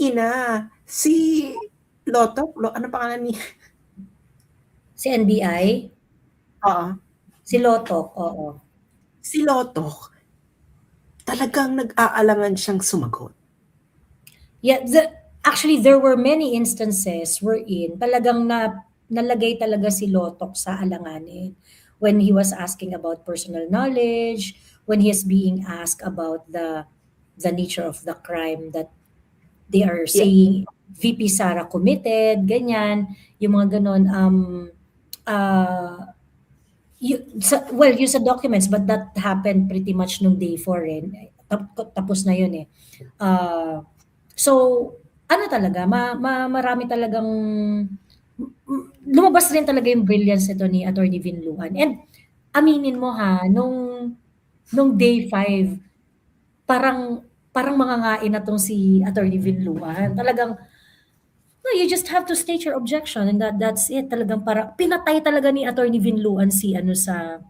Kanina, si Lotok, ano pangalan ni Si NBI? Oo. Si Lotok, oo. Si Lotok, talagang nag-aalangan siyang sumagot. Yeah, actually there were many instances wherein talagang nalagay talaga si Lotok sa alanganin when he was asking about personal knowledge, when he is being asked about the nature of the crime that they are Yeah, saying VP Sara committed, ganyan, yung mga ganon. Well, yung sa documents, but that happened pretty much nung day 4 rin. Tapos na yun eh. Uh, so, ano talaga, marami talagang, lumabas rin talaga yung brilliance nito ni Attorney Vinluan. And aminin mo ha, nung day 5, parang mangangain na tong si Attorney Vinluan. Talagang, no, you just have to state your objection and that's it. Talagang para pinatay talaga ni Attorney Vinluan si ano sa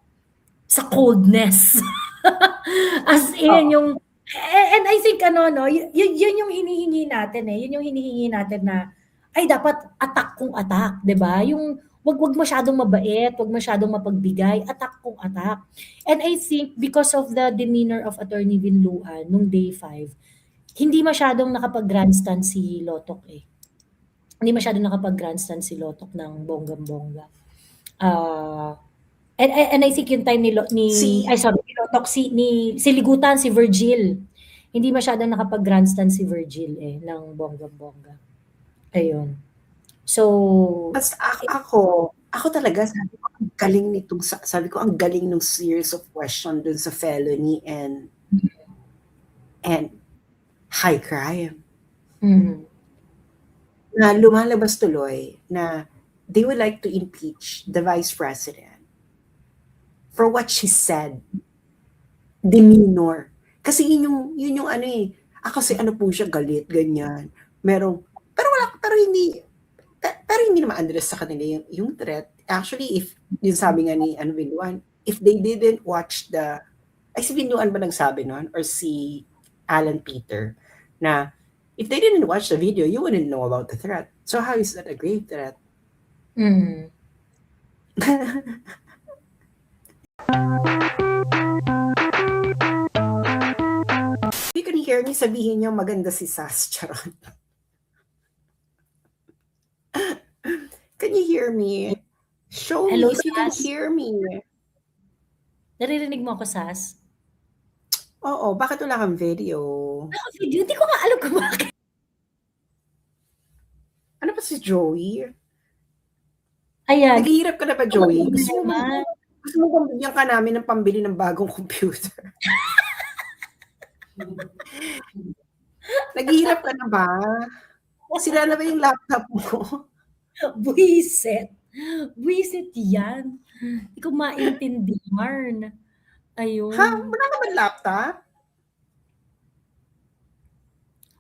coldness. As in, oo. yung, and I think ano, no, yun yung hinihingi natin eh. Yun yung hinihingi natin na, ay dapat attack kung attack, di ba? Yung, wag masyadong mabait, wag masyadong mapagbigay, attack kung attack. And I think because of the demeanor of Attorney Vinluan nung day 5, hindi masyadong nakapag-grandstand si Lotok eh. Hindi masyadong nakapag-grandstand si Lotok ng bonggang-bongga. Ah, and I think yung time Si ay sorry, ni Lotok, si Ligutan, si Virgil. Hindi masyadong nakapag-grandstand si Virgil eh, ng bonggang-bongga. Ayun. So, Mas ako talaga sabi ko ang galing nitong sabi ko ang galing nung series of question dun sa felony and high crime. mm, Na lumalabas tuloy na they would like to impeach the vice president for what she said, demeanor. Kasi yun yung ano eh, kasi ano po siya galit, ganyan. Merong, pero hindi naman address sa kanila yung threat. Actually, if, yung sabi nga ni Vinduan, if they didn't watch ay si Vinduan ba nagsabi nun? Or si Alan Peter, na if they didn't watch the video, you wouldn't know about the threat. So how is that a grave threat? mm. You can hear me sabihin niyo maganda si Sas, charot. Can you hear me? Show Hello, me if you can Sas? hear me. Naririnig mo ako, Sas? Oo, bakit wala kang video? Naka-video, hindi ko nga alam kung bakit. Ano pa si Joey? Ayan, Naghihirap ka na ba, hindi ko Joey? problema. Gusto mo bang bigyan ka namin ng pambili ng bagong computer? Naghihirap ka na ba? Sira na ba yung laptop mo? Buwisit. Buwisit yan. Hindi ko maintindihan. Ha? Ayun. Wala ka ba laptop?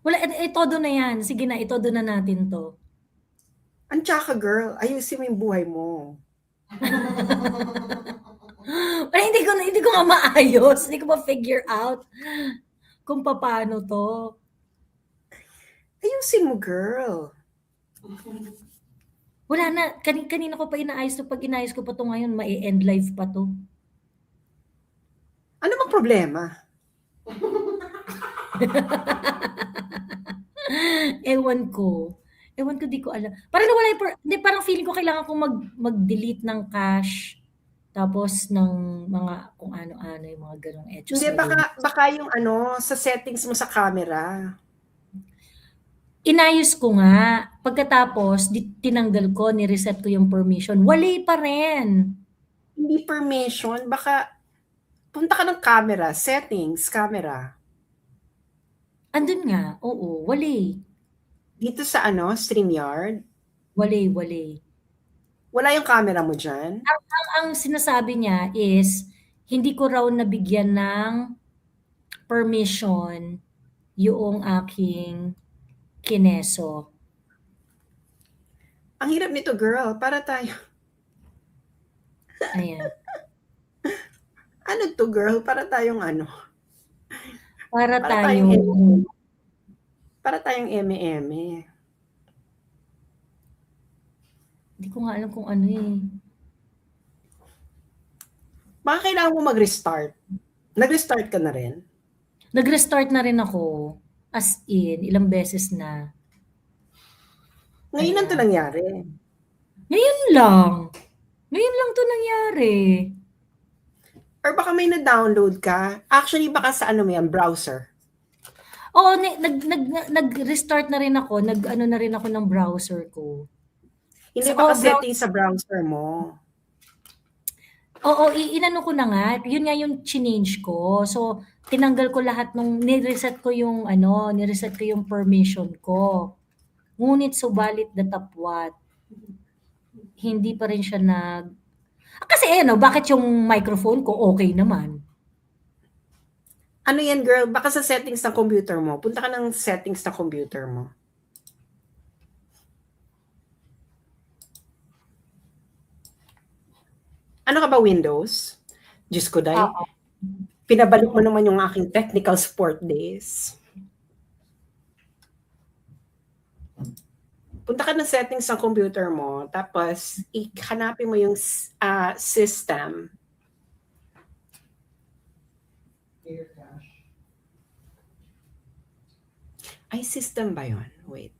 Wala, todo na yan. Sige na, itodo na natin to. Ang tsaka, girl. Ayusin mo yung buhay mo. Pero hindi ko nga maayos. Hindi ko ma-figure out kung paano to. Ayusin mo, girl. Wala na. Kanina ko pa inaayos to. Pag inaayos ko pa to ngayon, ma-end live pa to. Ano bang problema? Ewan ko. Ewan ko, di ko alam. Parang nawala yung, hindi, parang feeling ko kailangan kong mag-delete ng cache. Tapos ng mga kung ano-ano, yung mga ganong etos Hindi, na yun. baka yung ano, sa settings mo sa camera. Inayos ko nga. Pagkatapos, tinanggal ko, ni-reset ko yung permission. Wali pa rin. Hindi permission, baka punta ka ng camera, settings, camera. Andun nga, oo, wali. Dito sa ano, StreamYard. Wali. Wala yung camera mo dyan? Ang sinasabi niya is, hindi ko raw nabigyan ng permission yung aking kineso. Ang hirap nito, girl. Para tayo. Ayan. Ano to, girl? Para tayong ano? Para Para tayong tayong Para tayong eme-eme. Hindi ko nga alam kung ano eh. Baka kailangan mo mag-restart. Nag-restart ka na rin? Nag-restart na rin ako. As in, ilang beses na. Ngayon lang 'to Ayan. nangyari? Ngayon lang. Ngayon lang 'to nangyari. Or baka may na-download ka? Actually, baka sa ano mo yan, browser? Oo, nag-restart na rin ako. Nag-ano na rin ako ng browser ko. Hindi So, baka oh, settings sa browser mo? Oo, inano ko na nga. Yun nga yung chinange ko. So, tinanggal ko lahat nung nireset ko yung ano, nireset ko yung permission ko. Ngunit subalit datapwat, hindi pa rin siya kasi ano, bakit yung microphone ko okay naman? Ano yan, girl? Baka sa settings ng computer mo. Punta ka ng settings ng computer mo. Ano ka ba, Windows? Diyos ko, Day. Oo. Pinabalik mo naman yung aking technical support days. Punta ka ng settings ng computer mo, tapos hanapin mo yung system. Ay, system ba yun? Wait.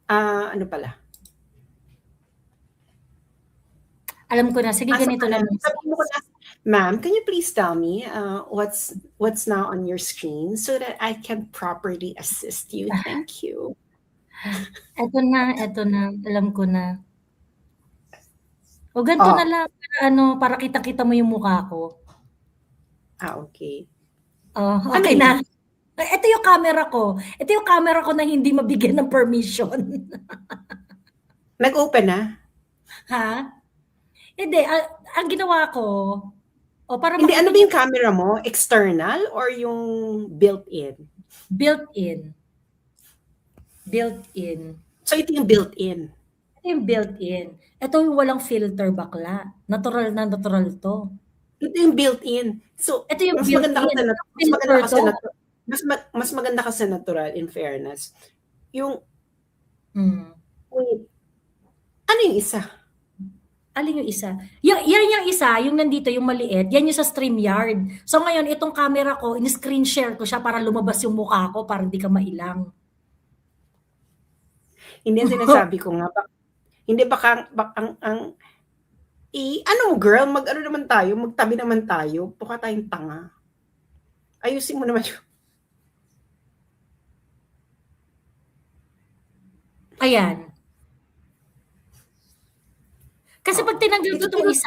Ano pala? Alam ko na. Sige, ganito lang. Sabi mo ko na, ma'am, can you please tell me what's now on your screen so that I can properly assist you? Thank you. Eto na. Alam ko na. O ganito na lang. Para kita-kita mo yung mukha ko. Okay. Oh, okay na. Ito yung camera ko. Ito yung camera ko na hindi mabigyan ng permission. Nag-open na? Ha? Hindi. Ang ginawa ko, para hindi, ano ba yung camera mo? External or yung built-in? Built-in. Built-in. So, ito yung built-in? Ito yung built-in. Ito yung walang filter, bakla. Natural na natural to. Ito yung built-in. So, ito yung mas maganda ka sa natural, in fairness. Yung, wait, ano yung isa? Alin yung isa? Yan yung isa, yung nandito, yung maliit, yan yung sa StreamYard. So ngayon, itong camera ko, in-screen share ko siya para lumabas yung mukha ko, para hindi ka mailang. Hindi ang sinasabi ko nga, hindi baka ano girl, mag-ano naman tayo, magtabi naman tayo, puka tayong tanga. Ayusin mo naman yun. Ayan. Kasi pag tinanggal ko itong isa,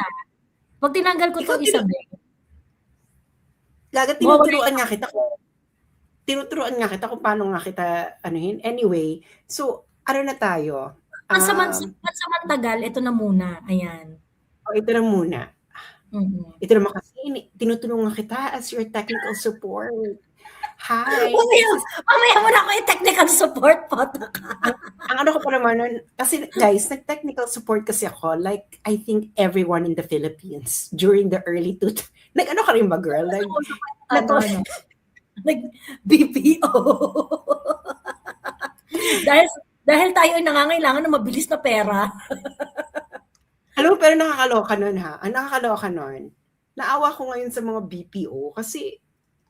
Gaga, tinuturuan nga kita kung paano nga kita anuhin. Anyway, so, ano na tayo? Pansamantagal, ito na muna. Ayan. Ito na muna. Ito naman kasi, tinutulungan kita as your technical support. Hi. Mamaya mo na ako yung technical support po. Ang ano ko pa naman nun, kasi guys, nag-technical support kasi ako, like, I think everyone in the Philippines during the early nag-ano ka rin ba, girl? Nag-BPO. dahil tayo ay nangangailangan ng mabilis na pera. Alam mo, pero nakakaloka nun ha. Ang nakakaloka nun, naawa ko ngayon sa mga BPO kasi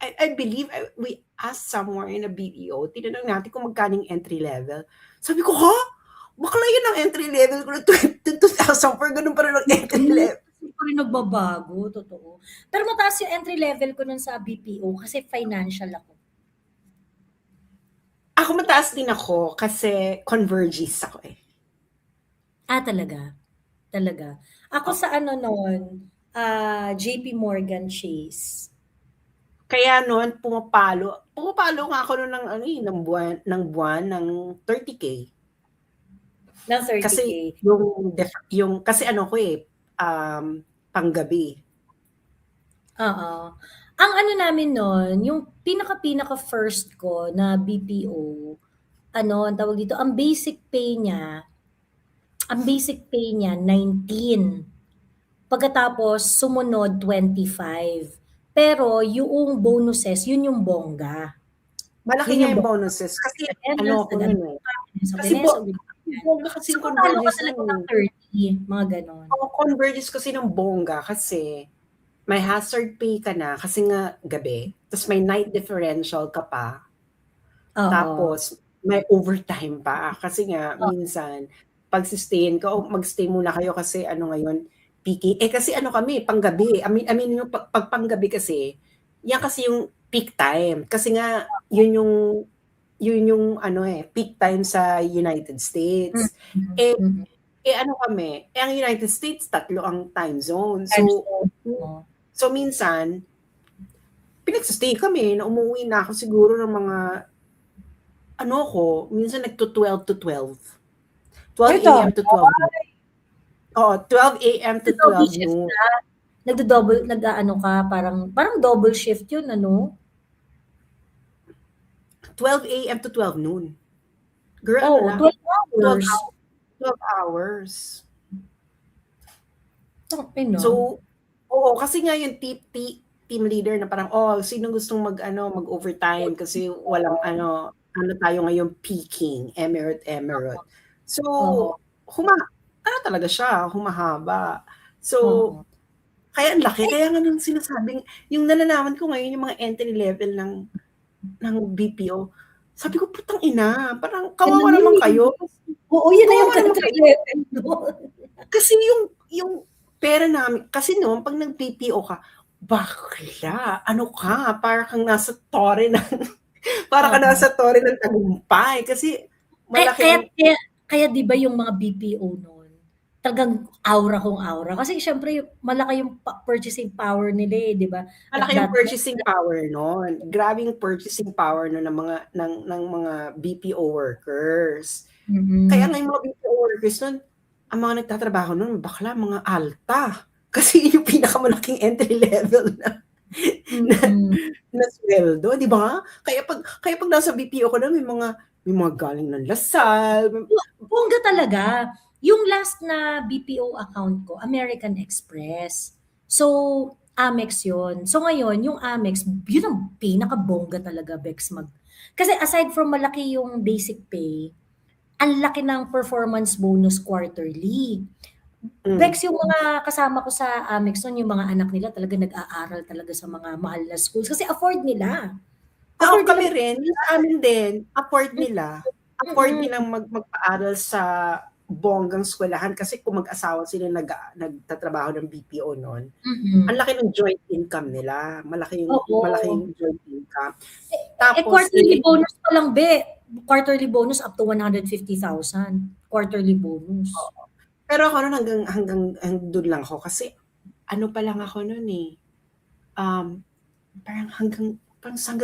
I believe we asked somewhere in a BPO, tinanong natin kung magkano entry level. Sabi ko, ha? Bakla yun ang entry level ko na 2,000 for ganun pa rin ang entry level. Hindi pa rin nagbabago, totoo. Pero mataas yung entry level ko nun sa BPO kasi financial ako. Ako mataas din ako kasi converges ako eh. Talaga? Talaga. Ako sa ano nun, JP Morgan Chase. Kaya noon pumapalo nga ako noon ng buwan ng 30K. Ng 30K. Kasi yung kasi ano ko panggabi. Oo. Ang ano namin noon, yung pinaka first ko na BPO, ang tawag dito, ang basic pay niya 19. Pagkatapos sumunod 25. Pero yung bonuses, yun yung bongga. Malaki Yun nga yung yung bonus. bonuses kasi Nag-attendance, ano ako nag-ano nun, eh, ka, sa kasi Venecia, bongga kasi so yung matalo ka Converges talaga nun, ng eh. 30, mga ganon. Oo, Converges kasi ng bongga kasi may hazard pay ka na kasi nga gabi, tapos may night differential ka pa, Oo. tapos may overtime pa kasi nga Oh. minsan pagsi-stayin ka o mag-stay muna kayo kasi ano ngayon, peaking. Eh, kasi ano kami panggabi, I mean yung pag panggabi kasi, yan kasi yung peak time kasi nga yun yung ano, eh, peak time sa United Mm, States. Eh mm. ano kami, eh, ang United States 3 ang time zone. Time So, zone, oo. so minsan, pinagsi-stay kami na umuwi na ako siguro ng mga ano ako, minsan nagto-12 to 12. Ay 12 AM taray! to 12 noon. Oo, 12 AM to Nagdo-double 12 shift noon. ka? Nagdo-double nag-aano ka, parang double shift yun ano? 12 AM to 12 noon. Girl, ano Oo, lang, 12 12 hours. 12 hours. Tang-ina. So, oo, kasi nga yung team leader na parang, "Oh, sinong gustong mag-ano, mag-overtime kasi walang ano tayo ngayon peaking, emeryte." So, Oo, huma ano talaga siya, humahaba. So, oo. kaya ang laki, kaya nga nung sinasabing yung nalalaman ko ngayon yung mga entry level ng BPO, sabi ko, "Putang ina, parang Yan lang kawawa yun, naman eh. kayo." Oo, yun na yung Kawawa naman entry kayo. level nun. Kasi yung pera namin kasi noon 'pag nag-BPO ka, bakla, ano ka, para kang nasa tore ng para kang Oo. nasa tore ng tagumpay kasi Kaya malaki ang kaya't kaya kaya 'di ba yung mga BPO nun, talagang aura kung aura. Kasi siyempre malaki yung purchasing power nila, eh, 'di ba? At malaki yung that purchasing power nun. Grabe yung purchasing power nun ng mga BPO workers. Kaya nga mm. yung mga BPO workers nun, ang mga nagtatrabaho nun bakla, mga alta. Kasi yun yung pinakamalaking entry level na Mm. na suweldo, 'di ba? Kaya 'pag nasa BPO ka na may mga galing ng Lasal, Bongga talaga. Yung last na BPO account ko, American Express. So, Amex yun. So ngayon, yung Amex, yun ang pinakabongga talaga, Bex, kasi aside from malaki yung basic pay, ang laki ng performance bonus quarterly. hmm. Bex, yung mga kasama ko sa Amex nun, yung mga anak nila talaga nag-aaral talaga sa mga mahal na schools kasi afford nila. Oo, Afford nila. kami rin, yung sa amin din, afford Mm-mm. nilang magpaaral sa bonggang eskuwelahan kasi kung mag-asawa sila nagtatrabaho ng BPO nun, ang Mm-mm. laki ng joint income nila, malaki Oo. yung joint income. Eh, Tapos quarterly bonus pa lang, be. Quarterly bonus up to 150,000. Quarterly bonus. oo. Pero ako nun hanggang dun lang ako kasi ano pa lang ako nun, eh, um, parang hanggang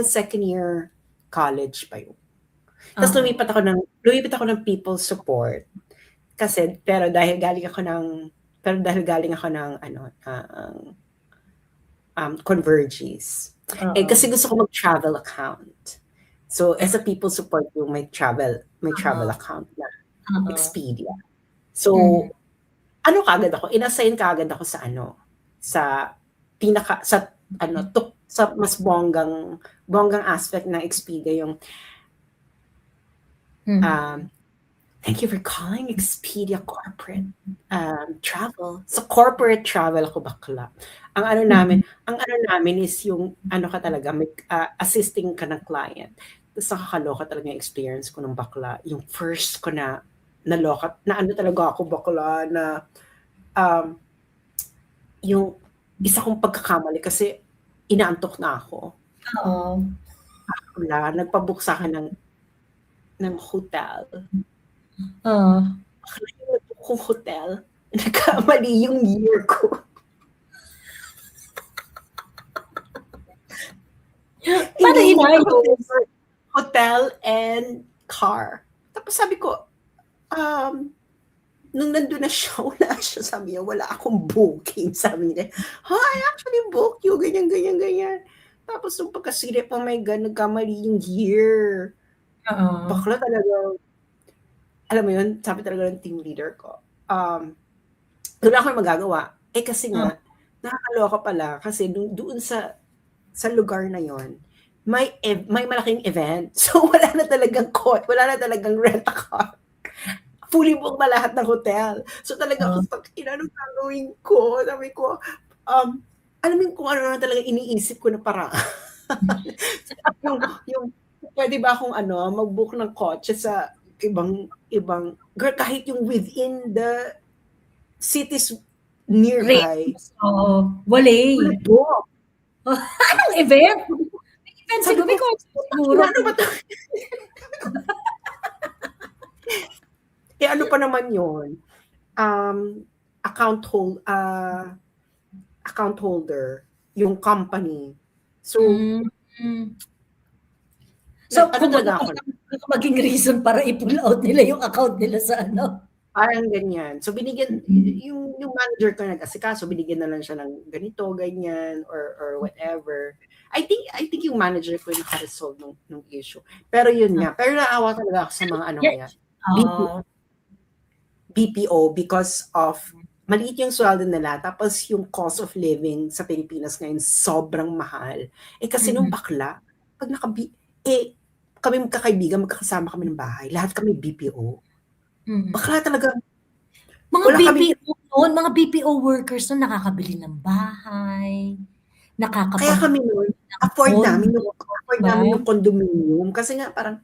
second year college pa yun. Tapos Oo. lumipat ako ng people support. Kasi pero dahil galing ako ng ano, Converges. Eh, Oo. kasi gusto ko mag-travel account. So, as a people support yung may travel Oo. account na Oo. Expedia. So, Mhm. ano kaagad ako, in-assign kaagad ako sa sa mas bonggang aspect ng Expedia yung, Mhm. um, "Thank you for calling Expedia Corporate, Travel." Sa corporate travel ako bakla. Ang ano namin Mhm. ang ano namin is yung ano ka talaga assisting ka ng client. Ta's nakakaloka talaga yung experience ko nung bakla, yung first ko na naloka na ano talaga ako bakla na, um, yung isa kong pagkakamali kasi inaantok na ako. Oo. Nagpa-book sa'kin ng hotel. Oo. Bakla yung na-book kong hotel, nagkamali yung year ko. Paano Hinihingi ko inayos? hotel and car. Tapos sabi ko, nung nandun na siya, wala siya. Sabi niya, "Wala akong booking." Sabi niya, "I actually booked you." Ganyan, ganyan, ganyan. Tapos nung pagkasilip, oh my God, nagkamali yung year. Oo. Bakla talaga. Alam mo yun, sabi talaga ng team leader ko, wala akong magagawa. Eh kasi Oo. nga, nakakaloka pala kasi doon sa lugar na yon, may malaking event. So, wala na talagang rent-a-car. Fully booked na lahat ng hotel. So, talaga Oh. ako, anong gagawin ko? Sabi ko, alam mo kung ano na talaga iniisip ko na paraan. yung pwede ba akong mag-book ng kotse sa ibang, girl, kahit yung within the cities nearby. Oo, Walay. Wala book. Anong event? May event Sabi siguro, may ko, concert siguro. ano ba to? Ano pa naman yun? Account holder, yung company. So, So, ano kung talaga ako? maging reason para i-pull out nila yung account nila sa Parang ganyan. So, yung manager ko nag-asikaso, binigyan na lang siya ng ganito, ganyan, or whatever. I think yung manager ko yung naka-resolve ng issue. Pero yun nga. Pero naawa talaga ako sa mga kaya. BPO because of maliit yung sweldo nila, tapos yung cost of living sa Pilipinas ngayon sobrang mahal. Kasi nung bakla, pag kami magkakaibigan, magkakasama kami ng bahay, lahat kami BPO. Bakla talaga. Mga BPO workers noon nakakabili ng bahay, Kaya kami noon, afford namin yung condominium kasi nga parang,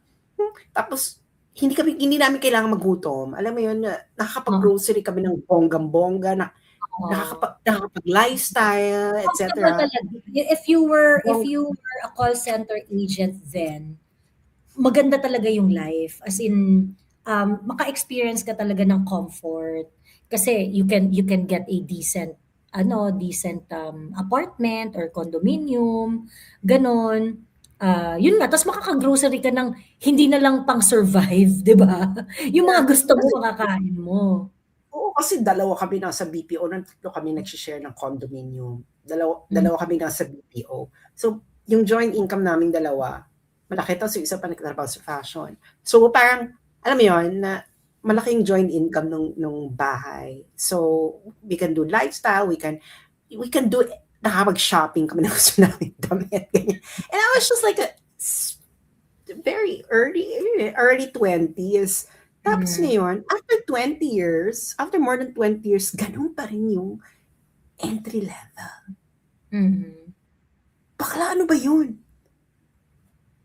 tapos hindi namin kailangan magutom. Alam mo yun, nakakapag-grocery kami ng bonggang-bongga, nakakapag-lifestyle, etc. If you were a call center agent then, maganda talaga yung life. As in, maka-experience ka talaga ng comfort. Kasi you can get a decent apartment or condominium, ganon. Yun nga, tapos makaka-grocery ka ng hindi na lang pang-survive, di ba? Yung mga gusto mo, makakain mo. Oo, kasi dalawa kami nasa BPO, tatlo kami nag-share ng condominium. Dalawa kami nasa BPO. So, yung joint income namin dalawa, malaki to, so isa pa nagtatrabaho sa fashion. So, parang, alam mo yun, na malaking joint income nung bahay. So, we can do lifestyle, we can do, nakapag-shopping kami na gusto namin damit. And I was just like very early 20s. Tapos ngayon, after more than 20 years, ganun pa rin yung entry level. Bakla, ano ba yun?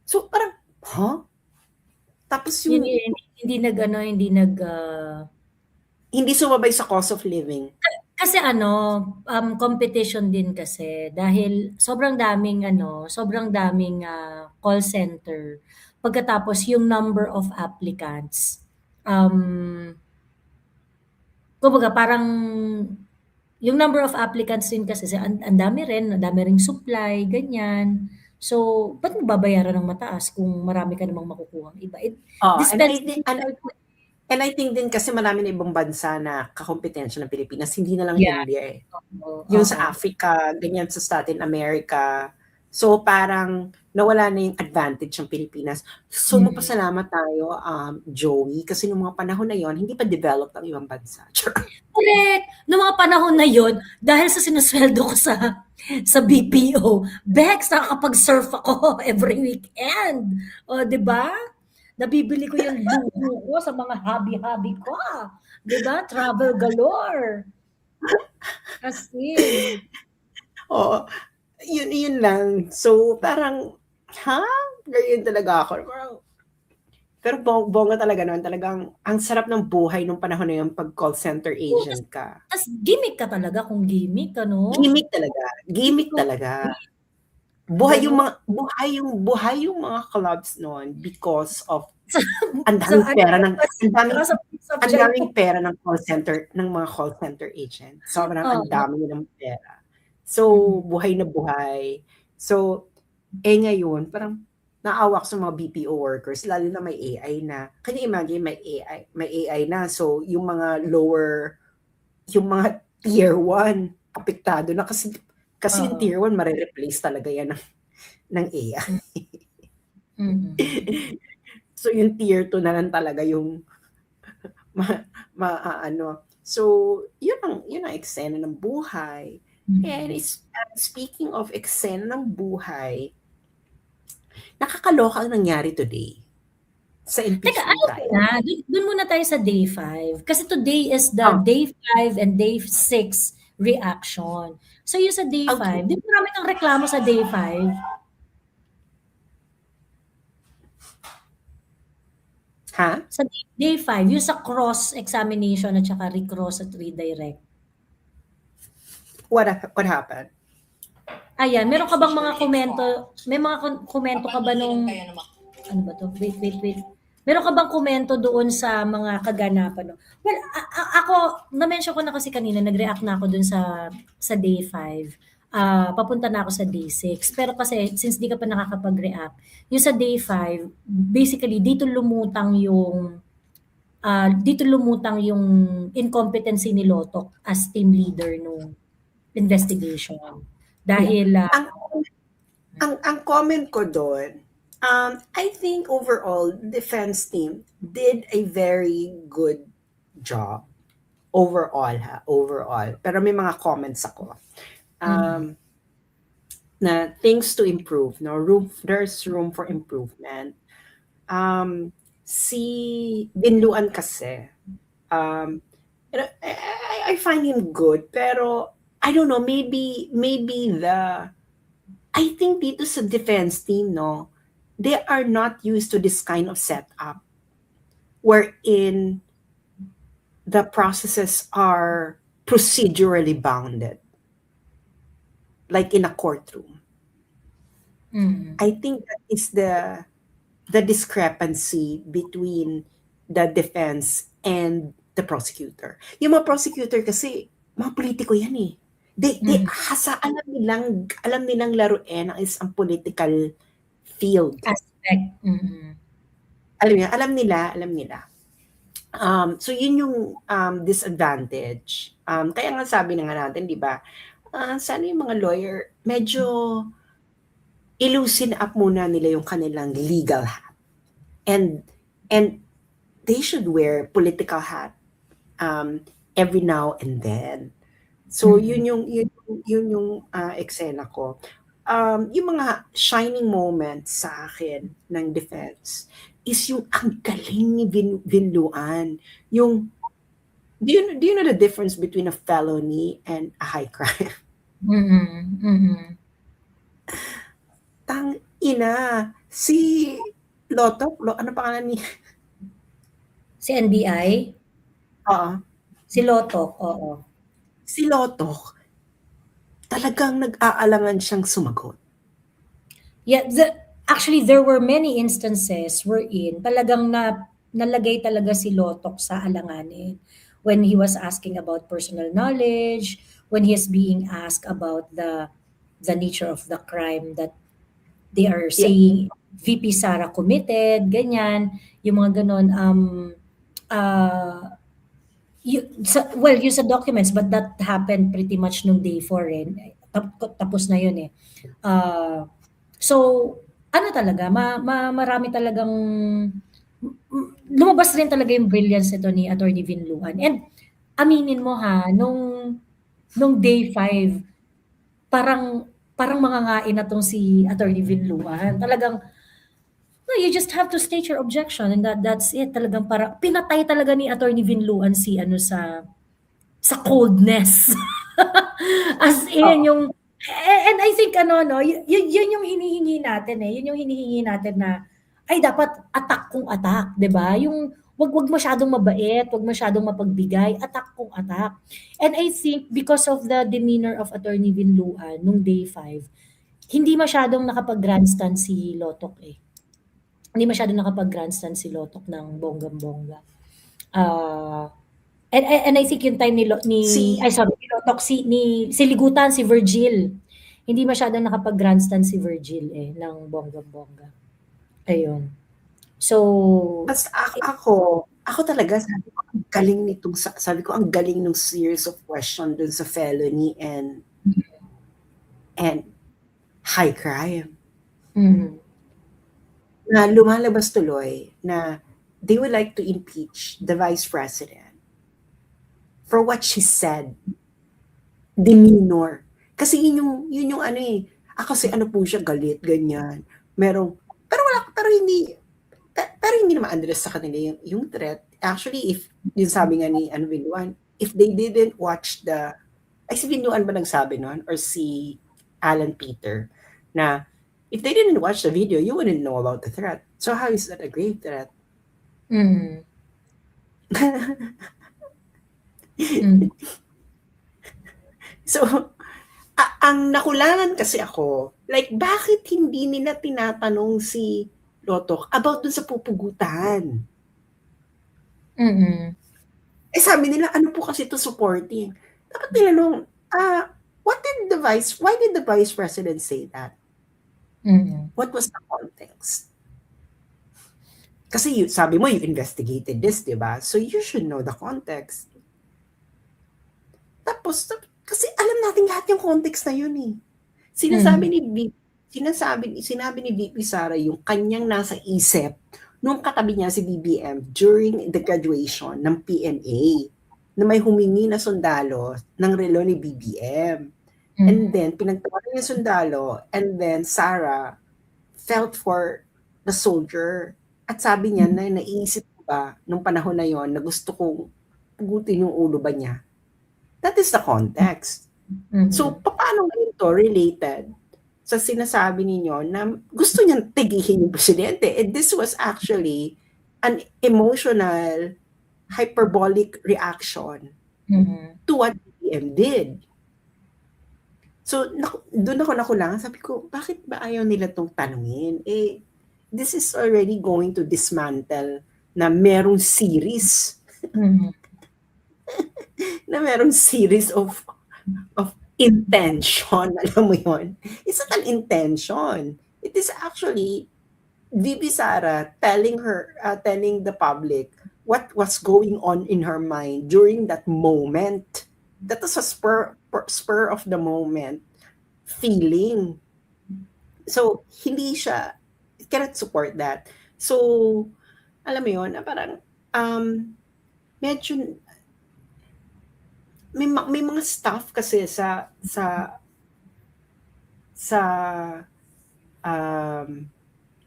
So, parang, Tapos yung... Hindi sumabay sa cost of living. Kasi competition din kasi dahil sobrang daming call center. Pagkatapos yung number of applicants, kumbaga parang yung number of applicants din kasi ang dami ring supply, ganyan. So, ba't mo babayaran ng mataas kung marami ka namang makukuhang iba? And I think din kasi marami na ibang bansa na kakompetensya ng Pilipinas, hindi na lang India eh. Yung sa Africa, ganyan sa Latin America. So parang nawala na yung advantage ng Pilipinas. So magpasalamat tayo, Joey, kasi noong mga panahon na yon hindi pa developed ang ibang bansa. Correct. Noong mga panahon na yon, dahil sa sinusweldo ko sa BPO, Bex, nakakapag-surf ako every weekend. O, di ba? Nabibili ko yung luho ko sa mga hobby-hobby ko. Di ba? Travel galore. Kasi. Oo. Yun lang. So, parang, ganyan talaga ako. Pero bongga talaga noon. Talagang, ang sarap ng buhay nung panahon na yun pag call center agent ka. Tapos gimmick ka talaga kung gimmick, ano? Gimmick talaga. Buhay yung mga clubs noon because of ang daming pera ng call center, ng mga call center agent. Sobrang ang dami nilang pera. So, buhay na buhay. So, ngayon, parang naawa ko sa mga BPO workers, lalo na may AI na. Can you imagine, may AI na. So, yung mga tier 1, apektado na kasi yung tier 1, mare-replace talaga yan ng AI. So, yung tier 2 na lang talaga yung So, yun ang eksena ng buhay. And speaking of eksena ng buhay, Nakakaloka ang nangyari today sa Teka, impeachment ano trial. muna, dun muna tayo sa day 5. Kasi today is the Oh, day 5 and day 6 reaction. So yung sa day okay. 5, di ba marami kang reklamo sa day 5? Ha? Sa day 5, yung sa cross-examination at saka recross at redirect. What happened? Ayan, meron ka bang mga komento, may mga komento ka ba nung, ano ba to? Wait. Meron ka bang komento doon sa mga kaganapan? No? Well, ako, na-mention ko na kasi kanina, nag-react na ako doon sa day 5. Papunta na ako sa day 6. Pero kasi, since di ka pa nakakapag-react, yung sa day 5, basically, dito lumutang yung incompetency ni Lotok as team leader nung investigation. Yeah. Dahil, Ang comment ko doon, I think overall, defense team did a very good job. Overall. Pero may mga comments ako. Na things to improve, no? There's room for improvement. Si Binluan kasi, I find him good, pero I don't know, maybe I think dito sa defense team, no, they are not used to this kind of setup wherein the processes are procedurally bounded, like in a courtroom. I think that is the discrepancy between the defense and the prosecutor. Yung mga prosecutor kasi, mga politiko yan eh. Alam nilang laruin ang isang political field. aspect. Alam nila. So yun yung disadvantage. Kaya nga sabi na nga natin, di ba, sana yung mga lawyer, medyo iloosen up muna nila yung kanilang legal hat. And they should wear political hat every now and then. So yun yung eksena ko. Yung mga shining moments sa akin ng defense is yung ang galing ni Binluan. Yung do you know the difference between a felony and a high crime? Tang ina, si Lotok, ano pangalan niya? Si NBI? Oo. Si Lotok, oo. Si Lotok, talagang nag-aalangan siyang sumagot. Yeah, actually, there were many instances wherein talagang nalagay talaga si Lotok sa alanganin. When he was asking about personal knowledge, when he is being asked about the nature of the crime that they are Yeah. saying VP Sara committed, ganyan, yung mga ganon. Yung sa documents, but that happened pretty much nung day 4 rin. Tapos na yun eh. So, ano talaga, marami talagang, lumabas rin talaga yung brilliance ito ni Attorney Binluan. And aminin mo ha, nung day 5, parang mangangain na tong si Attorney Binluan. Talagang, no, you just have to state your objection and that's it. Talagang pinatay talaga ni Attorney Binluan si sa coldness. As in, yung, and I think yun yung hinihingi natin eh. Yun yung hinihingi natin na, ay dapat attack kung attack, 'di ba? Yung wag masyadong mabait, wag masyadong mapagbigay, attack kung attack. And I think because of the demeanor of Attorney Binluan nung day 5, hindi masyadong nakapag-grandstand si Lotok eh. Hindi masyadong nakapag-grandstand si Lotok ng bonggang-bongga. And I think yung time ni Lotok, si Ligutan, si Virgil. Hindi masyadong nakapag-grandstand si Virgil eh, ng bonggang-bongga. Ayun. So, Basta ako talaga sabi ko ang galing nung series of question dun sa felony and high crime. Na lumalabas tuloy na they would like to impeach the vice president for what she said. Demeanor. Kasi yun yung ano eh. Kasi ano po siya, galit, ganyan. Merong pero hindi naman address sa kanila yung threat. Actually, if yung sabi nga ni Vinuan, if they didn't watch si Vinuan ba nagsabi nun? Or si Alan Peter, na if they didn't watch the video, you wouldn't know about the threat. So how is that a grave threat? Mm. Mm. So, ang nakulangan kasi ako, like, bakit hindi nila tinatanong si Lotok about dun sa pupugutan? Mm. Sabi nila, ano po kasi to supporting? Dapat tinanong, why did the Vice President say that? Mm. What was the context? Kasi sabi mo, you investigated this, di ba? So you should know the context. Tapos, kasi alam natin lahat yung context na yun eh. Sinabi ni VP Sara yung kanyang nasa isip nung katabi niya si BBM during the graduation ng PNA na may humingi na sundalo ng relo ni BBM. And then, pinagtawanan niya sundalo, and then Sara felt for the soldier. At sabi niya na naisip ko ba nung panahon na yon na gusto kong pugutin yung ulo ba niya. That is the context. So, paano ngayon to related sa sinasabi ninyo na gusto niyang tigihin yung presidente? And this was actually an emotional, hyperbolic reaction to what BBM did. So, doon ako nakulangan. Sabi ko, bakit ba ayaw nila itong tanungin? This is already going to dismantle na merong series. Na merong series of intention. Alam mo yon? It's not an intention. It is actually VP Sara telling the public what was going on in her mind during that moment. That was a spur of the moment feeling. So, hindi siya, it cannot support that. So, alam mo yun, parang, medyo, may mga stuff kasi sa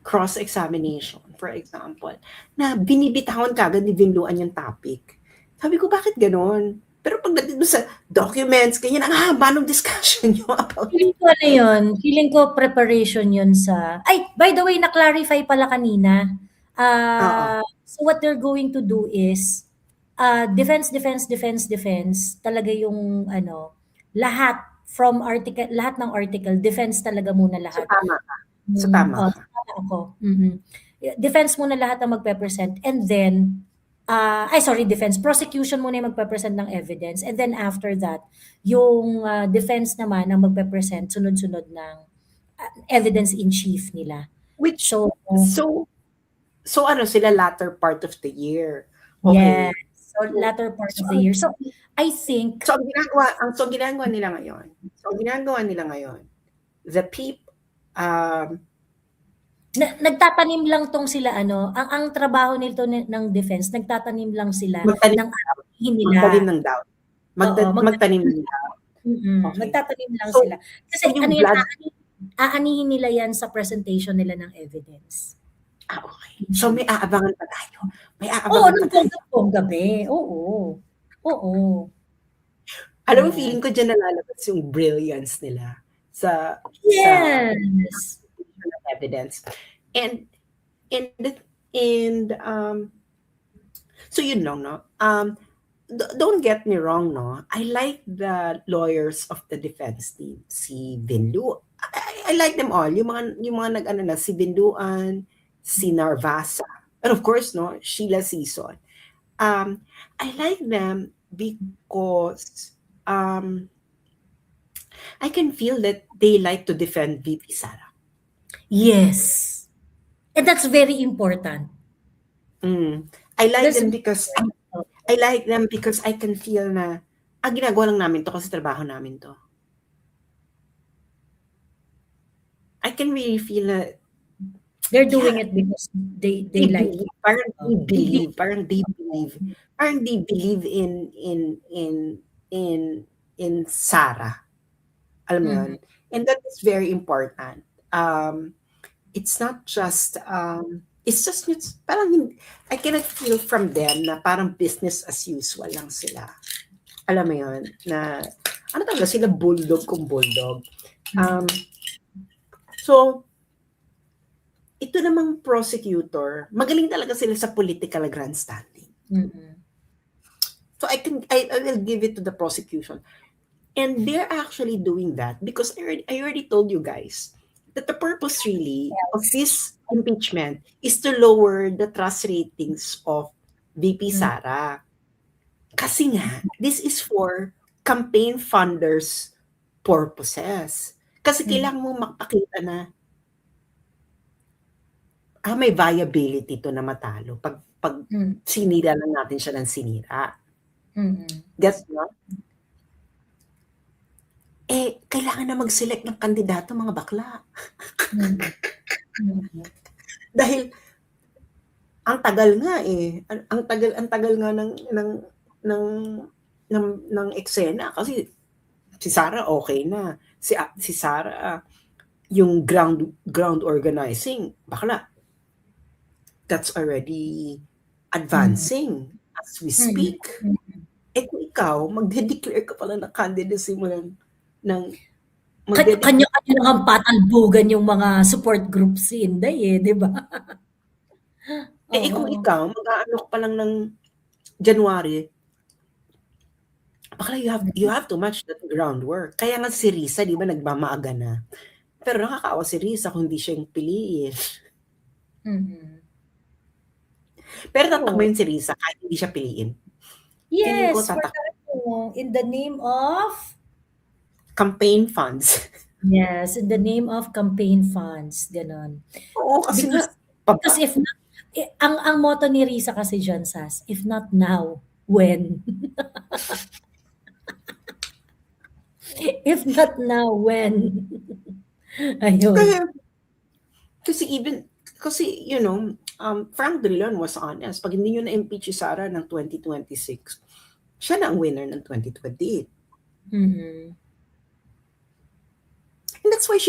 cross-examination, for example, na binibitawan kagad ni Vinluan yung topic. Sabi ko, bakit ganon? Pero pagdating doon sa documents, ganyan, ang haba ng discussion nyo about Feeling ko ano yun, feeling ko preparation yun sa, by the way, na-clarify pala kanina. So what they're going to do is, defense, talaga yung lahat lahat ng article, defense talaga muna lahat. So tama ka. Tama ako. Defense muna lahat ang magpe-present, and then defense. Prosecution muna yung magpe-present ng evidence, and then after that, yung defense naman ang magpe-present sunod-sunod ng evidence in chief nila. So ano sila, latter part of the year. Okay. Yes. So latter part of the year. So I think ang ginagawa nila ngayon, the people nagtatanim lang tong sila ang trabaho nito ng defense, nagtatanim lang sila ng anihin nila. Magtanim ng doubt. Magtanim ng doubt. Okay. Magtatanim lang sila. Kasi aanihin nila yan sa presentation nila ng evidence. Okay. So may aabangan pa tayo. Oo, gabi. Oo. Alam mo, feeling ko dyan nalalabas yung brilliance nila sa evidence. And so yun lang, no? Don't get me wrong, no? I like the lawyers of the defense team. Si Vinlu, I like them all. Yung mga si Vinluan, si Narvasa, and of course, no, Sheila Season. I like them because I can feel that they like to defend VP Sara. Yes. And that's very important. I like them because I can feel na ginagawa lang namin to kasi trabaho namin to. I can really feel na they're doing it because they like it. Parang they believe in Sara. Alam mo yun? And that is very important. it's not just, it's parang I cannot feel from them na parang business as usual lang sila. Alam mo yun, na ano talaga sila, bulldog kung bulldog. So, ito namang prosecutor, magaling talaga sila sa political grandstanding. So I will give it to the prosecution. And they're actually doing that because I already told you guys that the purpose really of this impeachment is to lower the trust ratings of VP Sara. Kasi nga, this is for campaign funders purposes. Kasi kailangan mo makapakita na may viability to na matalo pag sinira lang natin siya ng sinira. Gets mo? Kailangan na mag-select ng kandidato mga bakla. Dahil ang tagal nga ang tagal nga ng eksena kasi si Sara okay na. Si Sara yung ground organizing, bakla. That's already advancing as we speak. Kung ikaw, magde-declare ka pala na candidacy mo ng kanya-kanya lang ang patalbugan yung mga support groups si Inday di ba? Kung ikaw, mag-aano ka pa lang ng January, bakla you have to match that groundwork. Kaya nga si Risa, di ba, nagmamaaga na. Pero nakakaawa si Risa kung hindi siya yung piliin. Pero tatakbuhin si Risa kahit hindi siya piliin. Yes, in the name of campaign funds. Yes, in the name of campaign funds, ganon. Oo, kasi because if not, ang motto ni Risa kasi dyan, Sas, if not now, when? If not now, when? Ayun. Kasi you know, Frank Drilon was honest. Pag hindi nyo na-impeach si Sara ng 2026, siya na ang winner ng 2028. And that's why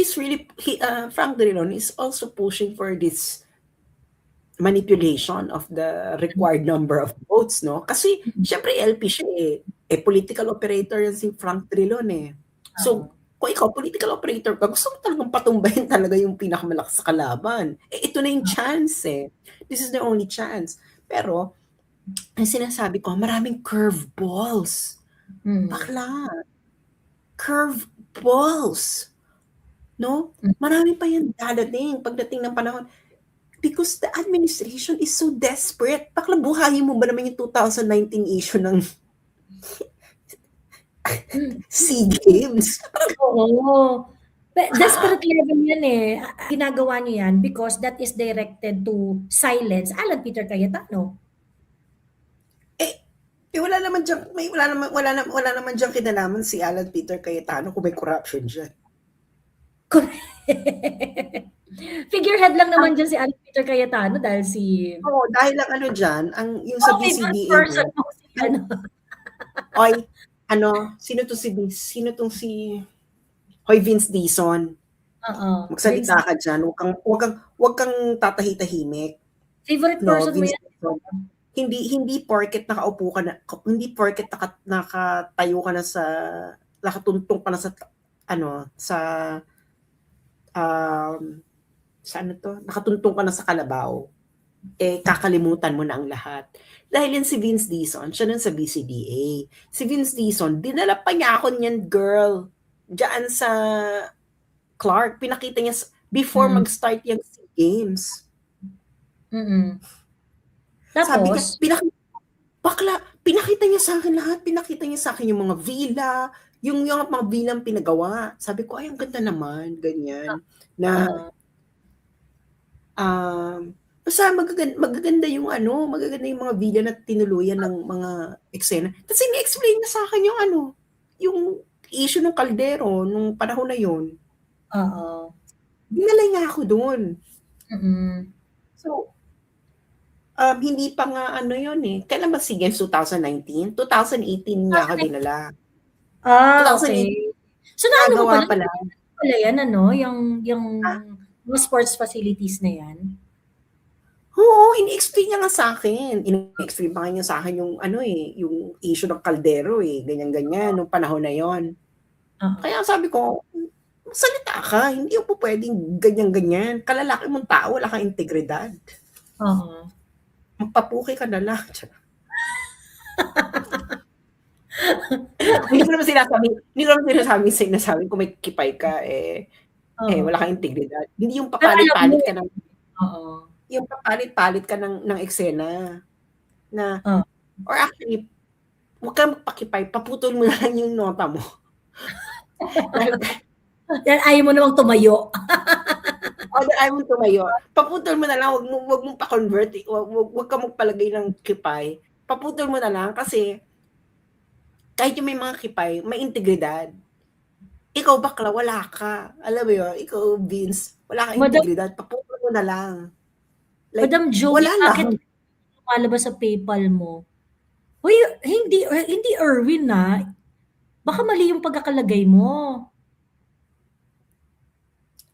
Frank Drilon is also pushing for this manipulation of the required number of votes, no? Kasi, syempre, LP siya political operator yan si Frank Drilon So, kung ikaw, political operator ka, gusto mo talagang patumbahin talaga yung pinakamalakas sa kalaban. Ito na yung chance This is the only chance. Pero, ang sinasabi ko, maraming curveballs. Bakla. Curveballs. No? Marami pa yan dadating pagdating ng panahon. Because the administration is so desperate. Bakla, buhayin mo ba naman yung 2019 issue ng SEA Games? Oo. Desperate level yan Ginagawa niyo yan because that is directed to silence Alan Peter Cayetano. Wala naman diyang kinalaman si Alan Peter Cayetano kung may corruption dyan. Figurehead lang naman dyan si Alan Peter Cayetano dahil dahil lang dyan, yung sa BCDA sino tong si Hoy Vince Dizon. Magsalita ka dyan. Huwag kang tatahi-tahimik. Favorite person mo yan? Hindi porket nakaupo ka na, hindi porket nakatayo ka na nakatuntong ka na nakatuntong ka na sa kalabaw, kakalimutan mo na ang lahat. Dahil yan si Vince Dizon, siya nun sa BCDA. Si Vince Dizon, dinala pa niya ako niyan, girl, diyan sa Clark. Pinakita niya before mag-start yung SEA Games. Tapos? Sabi niya, pinakita niya sa akin lahat. Pinakita niya sa akin yung mga villa, yung mga villang pinagawa. Sabi ko, ay, ang ganda naman, ganyan. Basta magaganda yung mga villa na tinuluyan ng mga eksena. Tapos ini-explain na sa akin yung issue ng kaldero nung panahon na yun. Dinalay nga ako doon. So, hindi pa nga yun Kailan ba SEA Games? 2019? 2018 niya ako dinala. Okay. So, naano mo pala yan, yung Mga sports facilities na yan? Oo, ini-explain niya nga sa'kin. Ini-explain pa nga niya sa'kin yung ano, yung issue ng kaldero, ganyan-ganyan nung panahon na yun. Oo. Kaya sabi ko, magsalita ka, hindi po puwedeng ganyan-ganyan. Kalalaki mong tao, wala kang integridad. Oo. Magpapuki ka na lang. Hindi ko naman sinasabing kung may kipay ka, wala Oo. kang integridad. Hindi yung Pero alam mo papalit-palit ka ng oo. yung papalit-palit ka ng eksena na Oh. or actually, huwag kang magpakipay, paputol mo na lang yung nota mo. Dahil Dahil ayaw mo namang tumayo. dahil ayaw mong tumayo, paputol mo na lang, wag mong pa-convert, wag kang magpalagay ng kipay. Paputol mo na lang kasi kahit yung may mga kipay, may integridad. Ikaw bakla, wala ka. Alam mo yun, ikaw Vince, wala kang Madam integridad, paputol mo na lang. Like, Madam Joey, wala bakit lang. lumalabas sa PayPal mo? Hoy, hindi Erwin, baka mali yung pagkakalagay mo.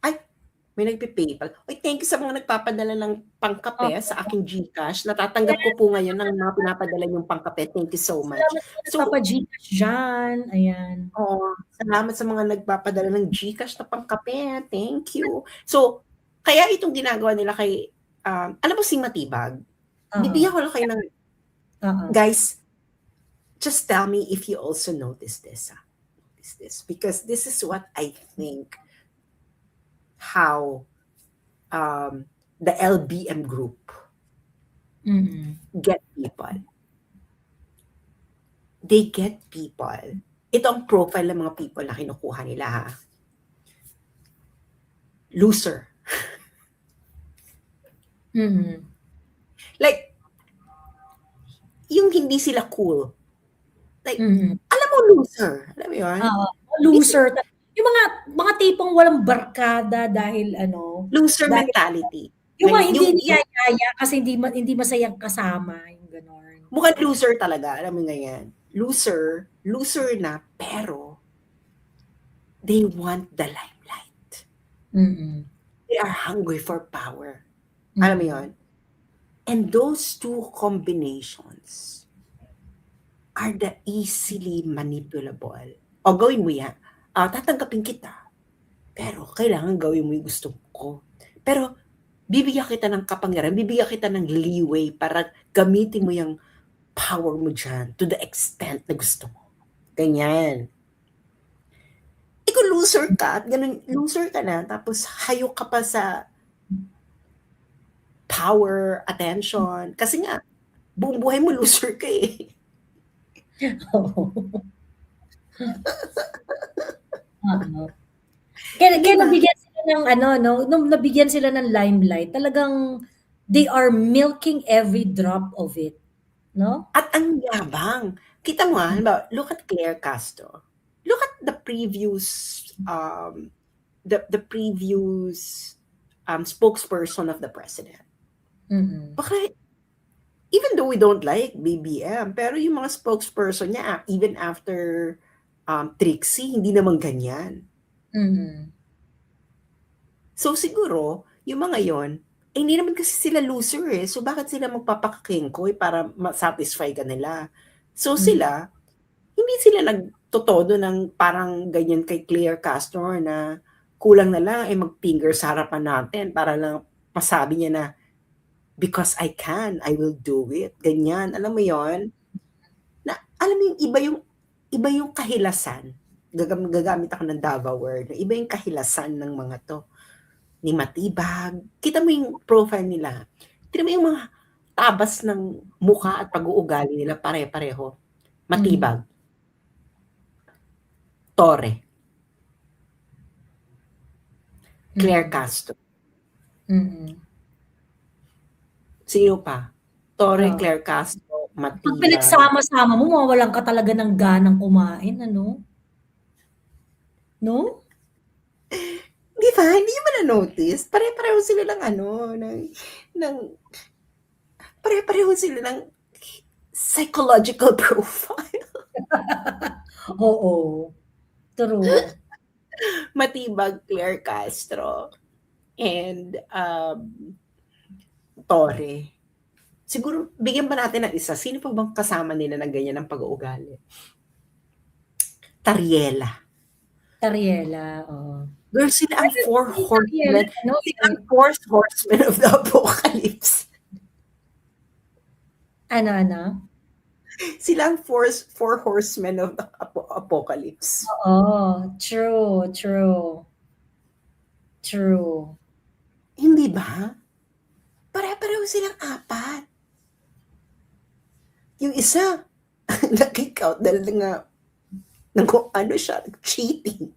Ay, may nagpe-PayPal. Uy, thank you sa mga nagpapadala ng pangkape sa Oo. aking GCash. Natatanggap ko po ngayon ng mga pinapadala niyong pangkape. Thank you so much. Salamat sa So, nagpapa-GCash diyan, ayan. salamat sa mga nagpapadala ng GCash na pangkape. Thank you. So, kaya itong ginagawa nila kay, alam mo si Matibag? Oo. Bibigyan ko lang kayo ng, Oo. guys, just tell me if you also notice this. Because this is what I think how the LBM group get people. They get people. Ito ang profile ng mga people na kinukuha nila, loser. Like, yung hindi sila cool. Like, alam mo, loser. Alam mo yun? Oo, loser. Yung mga tipong walang barkada dahil Loser dahil mentality. yung mga Ngayon, hindi niyayaya kasi hindi masayang kasama, yung gano'n. Mukhang loser talaga, alam mo ganyan. Loser na, pero they want the limelight. They are hungry for power. Alam mo yun? And those two combinations are the easily manipulable. O gawin mo yan, tatanggapin kita, pero kailangan gawin mo yung gusto ko. Pero bibigyan kita ng kapangyarihan, bibigyan kita ng leeway para gamitin mo yung power mo dyan to the extent na gusto mo. Ganyan. Ikaw loser ka, at ganun, loser ka na, tapos hayok ka pa sa power, attention. Kasi nga, buong buhay mo loser ka eh. Oo. Kaya nabigyan sila ng nung nabigyan sila ng limelight, talagang they are milking every drop of it, no? At ang yabang. Kita mo halimbawa, look at Claire Castro. Look at the previous spokesperson of the president. Baka, even though we don't like BBM, pero yung mga spokesperson niya, even after Trixie, hindi naman ganyan. So siguro, yung mga yon, hindi naman kasi sila loser eh. So bakit sila magpapakakengkoy para ma-satisfy ka nila? So sila, hindi sila nagtotodo ng parang ganyan kay Claire Castro na kulang na lang ay mag-finger sa harapan natin para lang masabi niya na because I can, I will do it. Ganyan, alam mo yon? Na alam mo yung iba yung kahilasan. Gagamit ako ng Davao word. Iba yung kahilasan ng mga to. Ni Matibag. Kita mo yung profile nila. Kita mo yung mga tabas ng mukha at pag-uugali nila pare-pareho. Matibag. Torre. Claire Castro. Sino pa? Torre, Claire Castro, Matibag. Pag pinagsama-sama mo, mawawalan ka talaga ng ganang kumain, No? Di ba? Hindi mo na-notice? Pare-pareho sila ng pare-pareho sila ng psychological profile. Oo. True. Matibag, Claire Castro. and Torre. Siguro, bigyan ba natin ng isa? Sino pa bang kasama nila ng ganyan ng pag-uugali? Tariela. Tariela, oo. Girl, sila ang four Si Tariela, horsemen. ano, Sila ang fourth horsemen of the apocalypse. ano? Sila ang four horsemen of the apocalypse. Oo, true. Hindi ba? Pare-pareho silang apat. Yung isa, na-kick out dahil nga, cheating.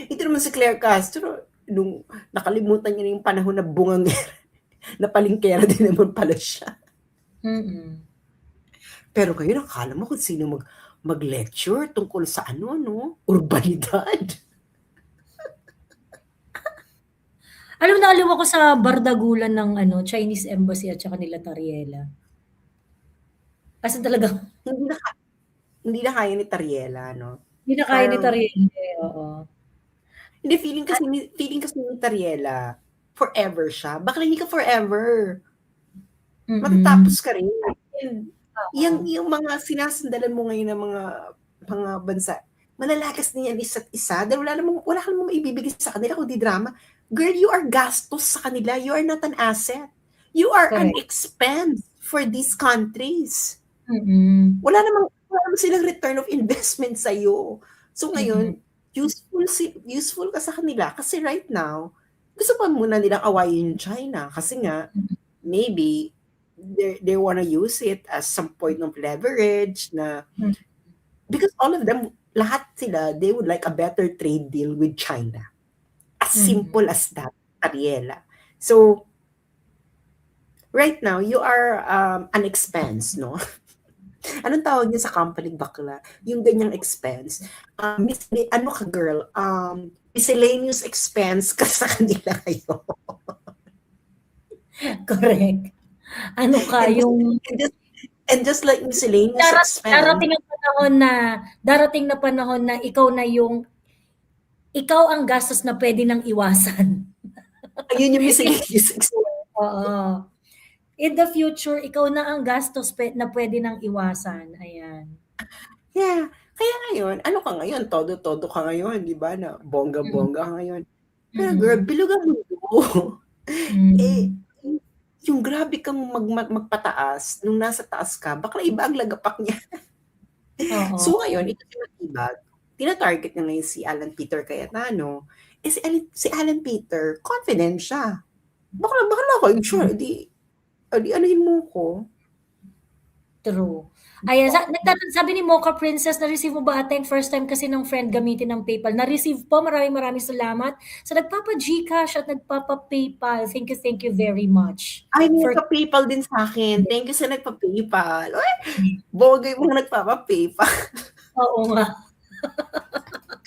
Ito naman si Claire Castro, nung nakalimutan niya na yung panahon na bungangera, na palingkera din naman pala siya. Pero ngayon, akala mo kung sino mag-lecture tungkol sa urbanidad. Alam na alam ako sa bardagulan ng Chinese Embassy at saka nila Tariela. Kasi talaga, Hindi na kaya ni Tariela, no? hindi na kaya ni Tariela, oo. Hindi, feeling kasi ni Tariela, forever siya. Bakit hindi ka forever? Matatapos ka rin. And yung mga sinasandalan mo ngayon ng mga bansa, malalakas na yan isa't isa dahil wala ka namang maibibigay sa kanila kundi drama. Girl, you are gastos sa kanila. You are not an asset. You are an expense for these countries. Wala namang silang return of investment sa'yo. So ngayon, useful ka sa kanila kasi right now, gusto pa muna nilang awayin yung China kasi nga, maybe, they wanna use it as some point of leverage na, because all of them, lahat sila, they would like a better trade deal with China. As simple as that, Ariela. So, right now, you are an expense, no? Anong tawag niya sa company bakla? Yung ganyang expense. Ano ka, girl? Miscellaneous expense ka sa kanila ngayon. Correct. Ano ka, And just like miscellaneous expense. Darating na panahon na ikaw ang gastos na pwede nang iwasan. Ayun yung miscellaneous expense. Oo. In the future, ikaw na ang gastos na pwede nang iwasan. Ayan. Yeah. Kaya ngayon, ano ka ngayon? Todo-todo ka ngayon, di ba? Na bongga-bongga ka ngayon. Pero girl, bilog ang mundo. Yung grabe kang magpataas, nung nasa taas ka, bakla iba ang lagapak niya. So ngayon, ito si Matibag, tina-target niya ngayon si Alan Peter Cayetano. Si Alan Peter, confident siya. Bakla ako, sure, di anuhin mo ko. True. Ayan, sabi ni Mocha Princess, na-receive mo ba ate yung first time kasi ng friend gamitin ng PayPal? Na-receive po, maraming salamat. Sa nagpapa-Gcash at nagpapa-PayPal, thank you very much. Ay, nagpa-PayPal din sa akin. Thank you sa nagpa-PayPal. Ay, bongga yung mga nagpapa-PayPal. Oo nga.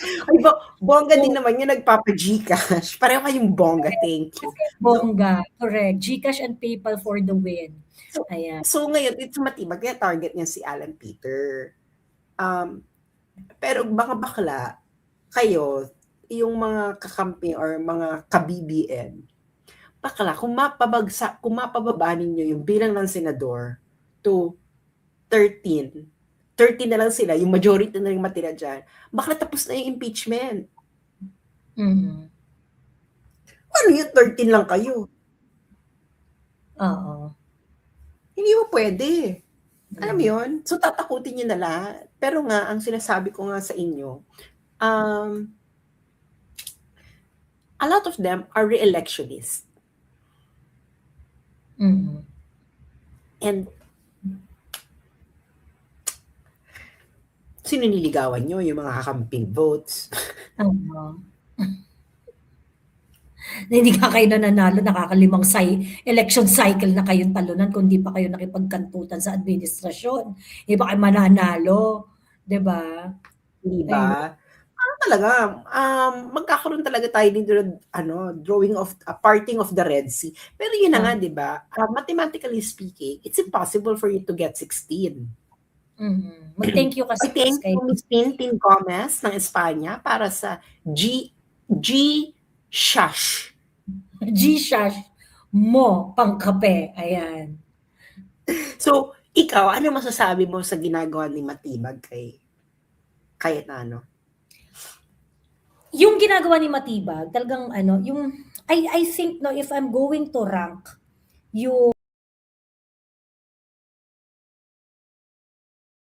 Ay, bongga din naman yung nagpapa-Gcash. Pareho kayong bongga, thank you. Bongga, correct. Gcash and PayPal for the win. Ayan. So ngayon, it's Matibag, kaya target niya si Alan Peter. Pero baka bakla, kayo, yung mga kakampi or mga ka-BBM, bakla, kung mapababa ninyo yung bilang ng senador to 13 na lang sila, yung majority na lang matira dyan, bakla tapos na yung impeachment. Ano yung 13 lang kayo? Oo. Hindi mo pwede. Alam mo yun? So, tatakutin nyo na lahat. Pero nga, ang sinasabi ko nga sa inyo, a lot of them are re-electionists. And sino niligawan nyo? Yung mga kakamping votes. Na hindi ka kayo nananalo, nakakalimang election cycle na kayong talunan kung di pa kayo nakipagkantutan sa administrasyon. Hindi pa kayo mananalo. Diba? Di ba? Talaga, magkakaroon talaga tayo dito drawing of parting of the Red Sea. Pero yun na nga, di ba? Mathematically speaking, it's impossible for you to get 16. Mag-thank you kasi. Thank you, Ms. Tintin Gomez ng Espanya para sa G-Shush. G-Shash mo pangkape. Ayan. So, ikaw, ano masasabi mo sa ginagawa ni Matibag kay Nano? Yung ginagawa ni Matibag, talagang ano, yung I think no, if I'm going to rank yung